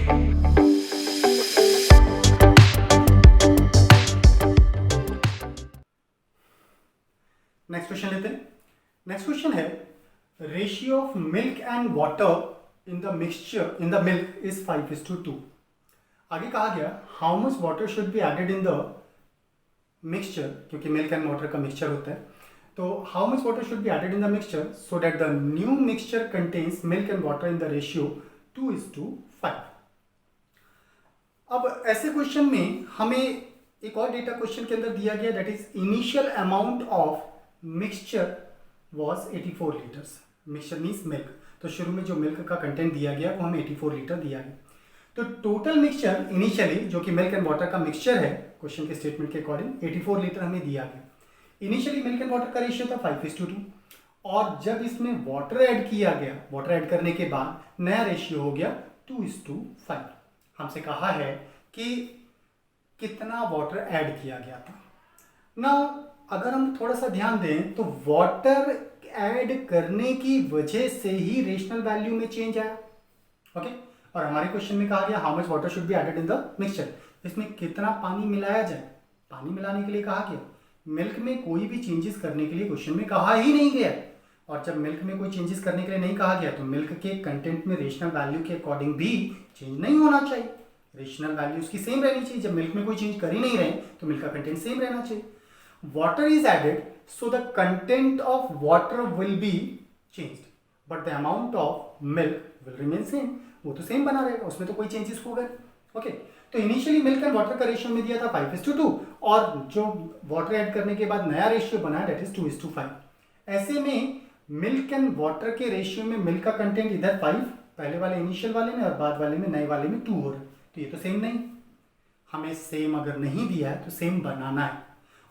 Next question लेते हैं। Next question है ratio of milk and water in the mixture in the milk is 5:2। आगे कहा गया how much water should be added in the mixture, क्योंकि milk and water का mixture होता है, तो how much water should be added in the mixture so that the new mixture contains milk and water in the ratio 2:5। अब ऐसे question में हमें एक और डेटा क्वेश्चन के अंदर दिया गया, that is initial amount of mixture was 84 litres. Mixture means milk, तो शुरू में जो मिल्क का कंटेंट दिया गया वो हमें 84 लीटर दिया गया। तो टोटल मिक्सचर इनिशियली जो कि मिल्क एंड वाटर का मिक्सचर है, क्वेश्चन के स्टेटमेंट के अकॉर्डिंग 84 लीटर हमें दिया गया। इनिशियली मिल्क एंड वाटर का रेशियो था 5:2, और जब इसमें वाटर ऐड किया गया, वाटर ऐड करने के बाद नया रेशियो हो गया 2:5। हमसे कहा है कि कितना वाटर ऐड किया गया था ना। अगर हम थोड़ा सा ध्यान दें तो वाटर ऐड करने की वजह से ही रेशनल वैल्यू में चेंज आया। ओके, और हमारे क्वेश्चन में कहा गया how much water should be added in the mixture, इसमें कितना पानी मिलाया जाए। पानी मिलाने के लिए कहा गया, मिल्क में कोई भी चेंजेस करने के लिए क्वेश्चन में कहा ही नहीं गया। और जब मिल्क में कोई चेंजेस करने के लिए नहीं कहा गया तो मिल्क के कंटेंट में रेशनल वैल्यू के अकॉर्डिंग भी चेंज नहीं होना चाहिए, रेशनल वैल्यू उसकी सेम रहनी चाहिए। जब मिल्क में कोई चेंज कर ही नहीं रहे तो मिल्क का कंटेंट सेम रहना चाहिए। Water is added so the content of water will be changed but the amount of milk will remain same, वो तो सेम बना रहेगा, उसमें तो कोई चेंजेस हो गए। ओके, तो इनिशियली मिल्क एंड वाटर का रेशियो में दिया था 5:2, और जो वाटर ऐड करने के बाद नया रेशियो बना दैट इज 2:5। ऐसे में मिल्क एंड वाटर के रेशियो में मिल्क का कंटेंट इधर 5 पहले वाले इनिशियल वाले में और बाद वाले में नए वाले में 2 हो रहा है, तो ये तो सेम नहीं। हमें सेम अगर नहीं दिया है तो सेम बनाना है।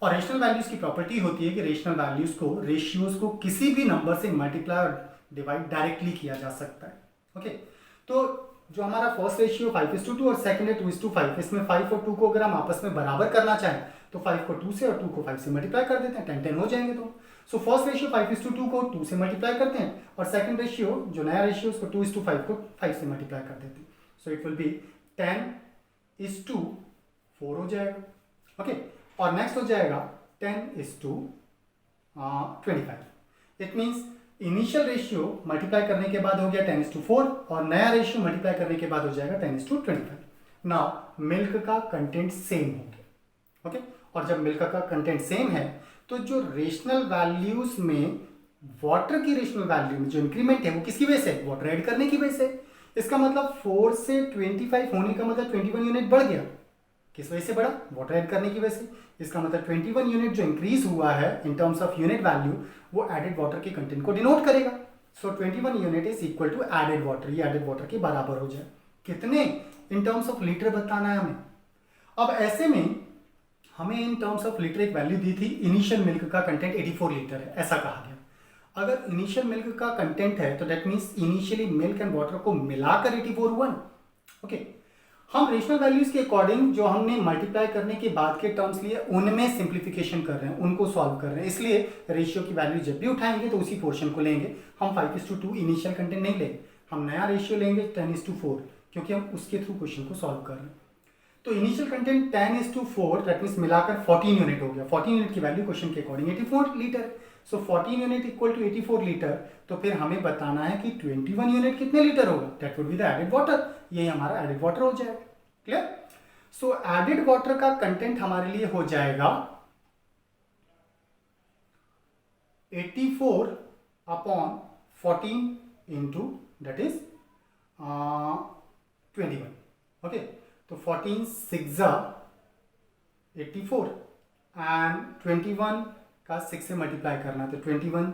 और रेशनल वैल्यूज की प्रॉपर्टी होती है कि रेशनल वैल्यूज को, रेशियोज को किसी भी नंबर से मल्टीप्लाई और डिवाइड डायरेक्टली किया जा सकता है। ओके, तो जो हमारा फर्स्ट रेशियो 5:2 और सेकंड है 2:5, इसमें 5 और 2 को अगर हम आपस में बराबर करना चाहें तो 5 को 2 से और 2 को 5 से मल्टीप्लाई कर देते हैं, 10-10 हो जाएंगे। तो सो फर्स्ट रेशियो 5:2 को 2 से मल्टीप्लाई करते हैं, और सेकंड रेशियो जो नया रेशियो उसको 2:5 को 5 से मल्टीप्लाई कर देते हैं। सो इट विल बी 10:4 हो जाएगा। ओके, और नेक्स्ट हो जाएगा 10:25। It means initial ratio multiply करने के बाद हो गया 10:4 और नया रेशियो मल्टीप्लाई करने के बाद हो जाएगा 10:25। नाउ मिल्क का कंटेंट सेम हो गया। ओके, और जब मिल्क का कंटेंट सेम है तो जो रेशनल वैल्यूज में वाटर की रेशनल वैल्यू में जो इंक्रीमेंट है वो किसकी वजह से, वाटर ऐड करने की वजह से। इसका मतलब 4 से 25 होने का मतलब 21 यूनिट बढ़ गया। किस वजह से बढ़ा, वाटर ऐड करने की वजह से। इसका मतलब 21 यूनिट जो इंक्रीज हुआ है in terms of unit value, वो एडेड वाटर के कंटेंट को डिनोट करेगा। So 21 unit is equal to added water, ये एडेड वाटर के बराबर हो जाए। कितने, इन टर्म्स ऑफ लीटर बताना है हमें। अब ऐसे में हमें इन टर्म्स ऑफ लीटर एक वैल्यू दी थी, इनिशियल मिल्क का कंटेंट 84 लीटर है, ऐसा कहा गया। अगर इनिशियल मिल्क का कंटेंट है तो that means initially milk and water को मिलाकर 84 हुआ। ओके, हम रेशनल वैल्यूज के अकॉर्डिंग जो हमने मल्टीप्लाई करने के बाद के टर्म्स लिए उनमें सिंप्लीफिकेशन कर रहे हैं, उनको सॉल्व कर रहे हैं, इसलिए रेशियो की वैल्यू जब भी उठाएंगे तो उसी पोर्शन को लेंगे। हम 5:2 इनिशियल कंटेंट नहीं लेंगे, हम नया रेशियो लेंगे 10:4, क्योंकि हम उसके थ्रू क्वेश्चन को सॉल्व कर रहे हैं। तो इनिशियल कंटेंट 10:4 दैट मीन्स मिलाकर 14 यूनिट हो गया। 14 यूनिट की वैल्यू क्वेश्चन के according 84 litre. So 14 unit equal to 84 litre, तो फिर हमें बताना है कि 21 यूनिट कितने लीटर होगा, that would be the added water. यही हमारा एडेड वाटर हो जाएगा। क्लियर। सो एडेड वाटर का कंटेंट हमारे लिए हो जाएगा 84/14 इंटू दैट इज 21। ओके, तो 14 6 84 एंड 21 का 6 से मल्टीप्लाई करना, तो 21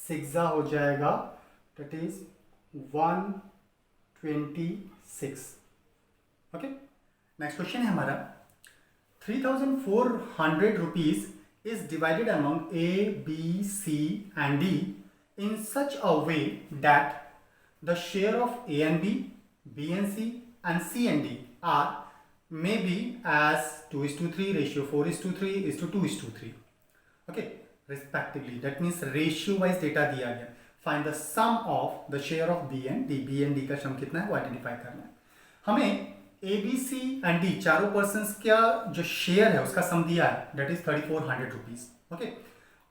6 हो जाएगा that is 126। Okay, next question है हमारा 3,400 rupees is divided among A B C and D in such a way that the share of A and B and C and C and D are may be as 2:3, ratio 4:3, 2:3। Okay, respectively. That means ratio wise data दिया गया। Find the sum of the share of B and D का sum कितना है वो identify करना है। हमें A B C and D चारों पर्सन्स का जो शेयर है उसका सम दिया है, दैट इज 3400 रुपीज। ओके,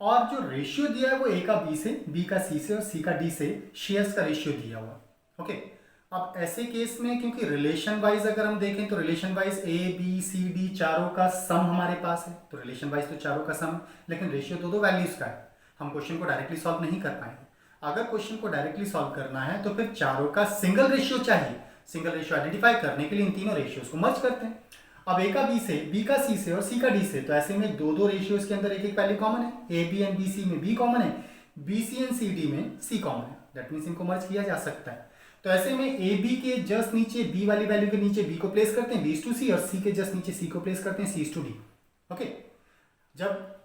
और जो रेशियो दिया है वो ए का बी से, बी का सी से और सी का डी से शेयर्स का रेशियो दिया हुआ। ओके, अब ऐसे केस में क्योंकि रिलेशन वाइज अगर हम देखें तो relation wise A B C D चारों का सम हमारे पास है, तो रिलेशन वाइज तो चारों का सम, लेकिन रेशियो दो वैल्यूज का है। हम क्वेश्चन को डायरेक्टली सॉल्व नहीं कर पाएंगे। अगर क्वेश्चन को डायरेक्टली सॉल्व करना है तो फिर चारों का सिंगल रेशियो चाहिए। सिंगल रेशियो आइडेंटिफाई करने के लिए इन तीनों रेशियोज को मर्ज करते हैं। अब ए का बी से, बी का सी से और सी का डी से, तो ऐसे में दो रेशियोज के अंदर एक वैल्यू कॉमन है। A B and B C में बी कॉमन है, B C and C D में सी कॉमन है। दैट मीन्स इनको मर्ज किया जा सकता है। तो ऐसे में ए बी के जस्ट नीचे बी वाली वैल्यू के नीचे बी को प्लेस करते हैं, बी टू सी, और सी के जस्ट नीचे सी को प्लेस करते हैं, सी टू डी। ओके, जब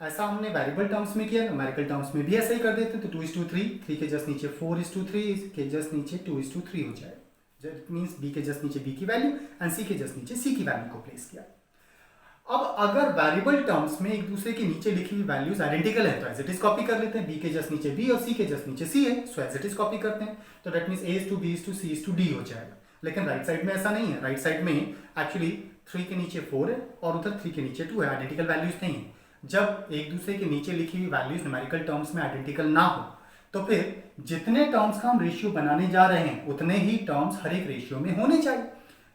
ऐसा हमने वेरिएबल टर्म्स में किया, न्यूमेरिकल टर्म्स में भी ऐसा ही कर देते हैं। तो 2:3, 3 के जस्ट नीचे 4:3 के जस्ट नीचे 2:3 हो जाए। इट मीन्स बी के जस्ट नीचे बी की वैल्यू एंड सी के जस्ट नीचे सी की वैल्यू को प्लेस किया। अब अगर वेरिएबल टर्म्स में एक दूसरे के नीचे लिखी हुई वैल्यूज आइडेंटिकल है तो एज इट इज कॉपी कर लेते हैं। बी के जस्ट नीचे बी और सी के जस्ट नीचे सी है, so as it is copy करते हैं। तो that means A to B to C to D हो जाएगा। लेकिन राइट साइड में ऐसा नहीं है। राइट साइड में एक्चुअली 3 के नीचे 4 है और उधर 3 के नीचे 2 है, आइडेंटिकल वैल्यूज नहीं है। जब एक दूसरे के नीचे लिखी हुई वैल्यूज न्यूमेरिकल टर्म्स में आइडेंटिकल ना हो तो फिर जितने टर्म्स का हम रेशियो बनाने जा रहे हैं उतने ही टर्म्स हर एक रेशियो में होने चाहिए।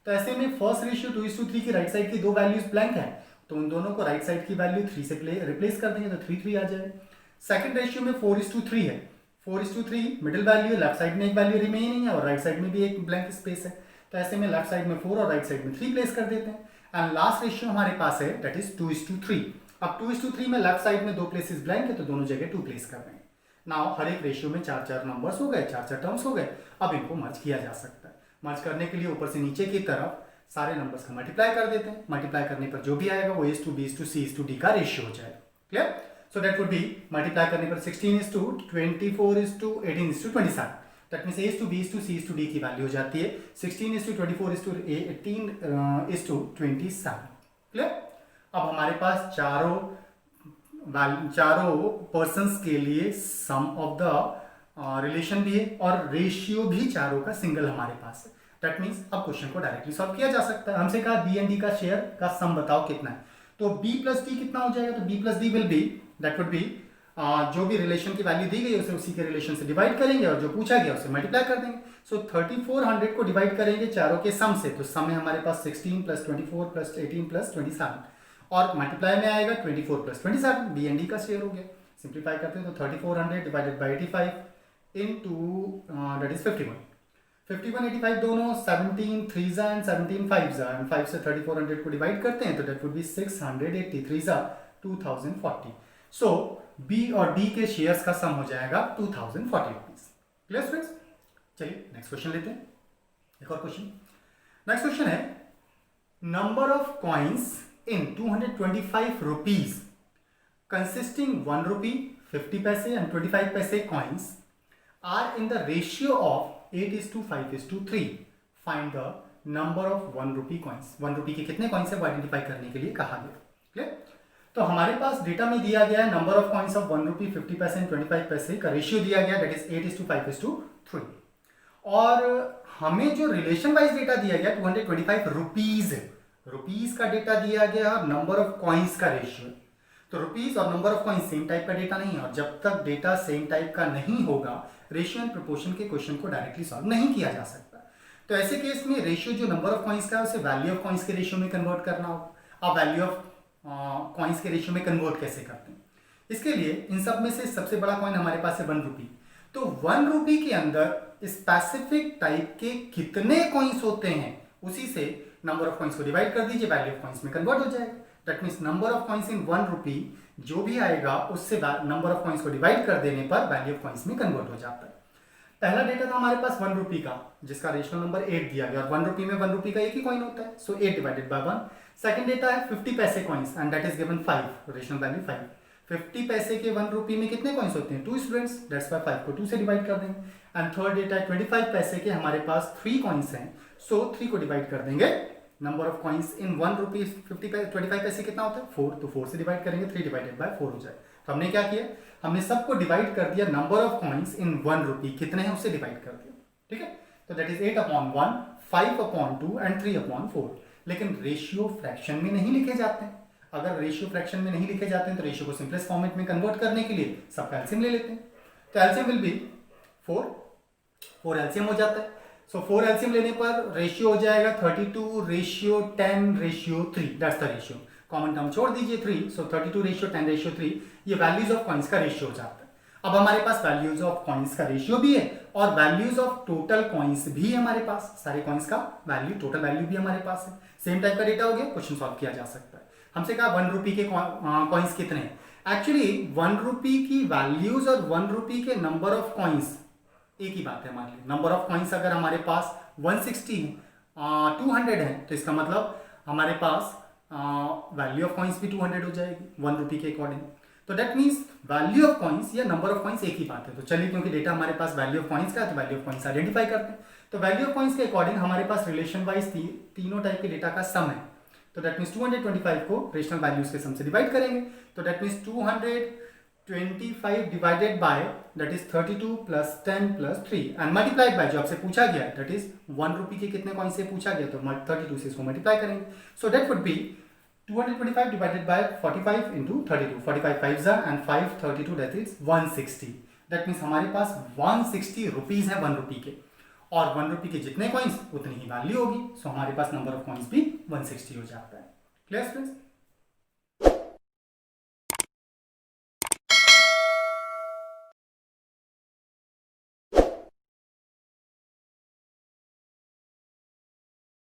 तो ऐसे में फर्स्ट रेशियो 2:3 की राइट साइड की दो वैल्यूज ब्लैंक है, तो उन दोनों को राइट साइड की वैल्यू 3 से रिप्लेस कर देंगे, तो 3 आ जाए। सेकंड रेशियो में 4:3 है, 4:3 मिडिल वैल्यू, लेफ्ट साइड में एक वैल्यू रिमेनिंग है और राइट साइड में भी एक ब्लैंक स्पेस है। तो ऐसे में लेफ्ट साइड में 4 और राइट साइड में 3 प्लेस कर देते हैं। एंड लास्ट रेशियो हमारे पास है दैट इज 2:3। अब 2:3 में लेफ्ट साइड में 2 प्लेसेस ब्लैंक है, तो दोनों जगह 2 प्लेस कर देंगे। नाउ हर एक रेशियो में 4 नंबर्स हो गए, 4 टर्म्स हो गए। अब इनको मर्ज किया जा सकता है। मर्ज करने के लिए ऊपर से नीचे की तरफ सारे नंबर्स का मल्टीप्लाई कर देते हैं। मल्टीप्लाई करने पर जो भी आएगा वो A:B:C:D का रेशियो हो जाएगा। Clear? So that would B, multiply करने पर 16:24:18:27। दैट मींस A:B:C:D की वैल्यू हो जाती है 16:24:18:27। क्लियर? अब हमारे पास चारों पर्सन्स के लिए सम ऑफ द रिलेशन भी है और रेशियो भी चारों का सिंगल हमारे पास है। दैट मीन्स अब क्वेश्चन को डायरेक्टली सॉल्व किया जा सकता है। हमसे कहा बी एंड डी का शेयर का सम बताओ कितना है, तो बी प्लस डी कितना हो जाएगा, तो B plus D will be, that would be, जो भी रिलेशन की वैल्यू दी गई है उसे उसी के रिलेशन से डिवाइड करेंगे और जो पूछा गया उसे मल्टीप्लाई कर देंगे। सो 3400 को डिवाइड करेंगे चारों के सम से, तो सम है हमारे पास 16 + 24 + 18 + 27 और मल्टीप्लाई में आएगा 24 + 27, बी एंड डी का शेयर हो गया। सिंप्लीफाई करते हैं तो 3400 divided by 85 into that is 51, 85 दोनों 17 3 एंड 17 5 एंड 5 से 3400 को डिवाइड करते हैं तो that would be 683 2040। So B और डी के शेयर्स का सम हो जाएगा 2040 रुपीज। Clear friends? चलिए नेक्स्ट क्वेश्चन लेते हैं। एक और क्वेश्चन, नेक्स्ट क्वेश्चन है number of coins in 225 rupees consisting 1 rupee 50 paise and 25 paise coins are in the ratio of 8:5:3। Find the number of 1 rupee coins. 1 rupee के कितने कॉइन्स है वो आइडेंटिफाई करने के लिए कहा गया। क्लियर? तो हमारे पास डेटा में दिया गया है number of coins of 1 rupee 50 paise and 25 पैसे का रेशियो दिया गया दैट इज 8:5:3 और हमें जो रिलेशन वाइज डेटा दिया गया 225 रुपीज का डेटा दिया गया और नंबर ऑफ कॉइन्स का रेशियो। तो रुपीज और number of coins same type का डेटा नहीं है और जब तक डेटा सेम टाइप का नहीं होगा रेशियो एंड प्रोपोर्शन के क्वेश्चन को डायरेक्टली सॉल्व नहीं किया जा सकता। तो ऐसे केस में रेशियो जो नंबर ऑफ कॉइन्स का है उसे वैल्यू ऑफ कॉइन्स के रेशियो में कन्वर्ट करना होगा। अब वैल्यू ऑफ कॉइन्स के रेशियो में कन्वर्ट कैसे करते हैं, इसके लिए इन सब में से सबसे बड़ा कॉइन हमारे पास है 1 रुपी। तो 1 रुपी के अंदर स्पेसिफिक टाइप के कितने कॉइन्स होते हैं उसी से नंबर ऑफ कॉइन्स को डिवाइड कर दीजिए, वैल्यू ऑफ कॉइन्स में कन्वर्ट हो जाएगा। That means number of coins इन 1 रुपी जो भी आएगा उससे नंबर ऑफ कॉइन्स को डिवाइड कर देने पर वैल्यू ऑफ कॉइन्स में कन्वर्ट हो जाता है। पहला डेटा था हमारे पास 1 रुपी का जिसका रेशनल नंबर 8 दिया गया और 1 रुपी में 1 रुपी का एक ही कॉइन होता है, सो 8 डिवाइडेड बाय 1। सेकंड डेटा है 50 पैसे coins and that is given 5, rational value 5। 50 पैसे के 1 रुपी में कितने कॉइन्स होते हैं 2 स्टूडेंट्स, दैट्स वाई 5 को 2 से डिवाइड कर देंगे। एंड थर्ड डेटा है 25 पैसे के हमारे पास 3 कॉइन्स हैं, सो 3 को डिवाइड कर देंगे। नंबर ऑफ कॉइन्स इन 1 रुपी 25 पैसे कितना होता है 4, तो 4 से डिवाइड करेंगे 3 डिवाइडेड बाय 4 हो जाए। तो हमने क्या किया, हमने सबको डिवाइड कर दिया, नंबर ऑफ कॉइन्स इन 1 रुपी कितने हैं उससे डिवाइड कर दिया। ठीक है, तो दैट इज 8/1 5/2 एंड 3/4, लेकिन रेशियो फ्रैक्शन में नहीं लिखे जाते हैं। अगर रेशियो फ्रैक्शन में नहीं लिखे जाते हैं तो रेशियो को सिंपलेस्ट फॉर्मेट में कन्वर्ट करने के लिए सबका एलसीएम ले लेते हैं। तो एलसीएम विल बी 4 एलसीएम हो जाता है। सो 4 एलसीएम लेने पर रेशियो हो जाएगा 32:10:3, that's the ratio. Common term छोड़ दीजिए 3, सो 32:10:3, ये वैल्यूज ऑफ कॉइन्स का रेशियो हो जाता है। अब हमारे पास वैल्यूज ऑफ कॉइन्स का रेशियो भी है और वैल्यूज ऑफ टोटल कॉइन्स भी है हमारे पास, सारे कॉइन्स का वैल्यू, टोटल वैल्यू भी हमारे पास है। सेम टाइप का डेटा हो गया, क्वेश्चन सॉल्व किया जा सकता है। हमसे कहा 1 रुपी के कॉइन्स कितने हैं। एक्चुअली 1 रुपी की वैल्यूज और 1 रुपी के नंबर ऑफ कॉइन्स एक ही बात है हमारे लिए। नंबर ऑफ कॉइन्स अगर हमारे पास 160 है, 200 है, तो इसका मतलब हमारे पास वैल्यू ऑफ कॉइन्स भी 200 हो जाएगी 1 रुपी के अकॉर्डिंग। तो that means value of coins या नंबर ऑफ कॉइन्स एक ही बात है। तो चलिए, क्योंकि डेटा हमारे पास वैल्यू ऑफ कॉइन्स का है तो वैल्यू ऑफ कॉइन्स आइडेंटिफाई करते हैं। तो वैल्यू ऑफ कॉइन्स के अकॉर्डिंग हमारे पास रिलेशन वाइज तीनों टाइप के डेटा का सम है। तो दैट मीन्स 225 को रेशनल वैल्यूज के सम से डिवाइड करेंगे। तो that means 225 divided by that is 32 + 10 + 3 and multiplied by जो आपसे पूछा गया दैट इज 1 रुपी के कितने कॉइन से पूछा गया, तो 32 से इसको मल्टीप्लाई करेंगे। So that would B 225 divided by 45 × 32, 45 5s and 5 32, that is 160। That means हमारे पास 160 रुपीज है 1 रुपी के, और 1 रुपी के जितने कॉइन्स उतनी ही वैल्यू होगी। सो हमारे पास नंबर ऑफ कॉइन्स भी 160 हो जाता है। Clear students?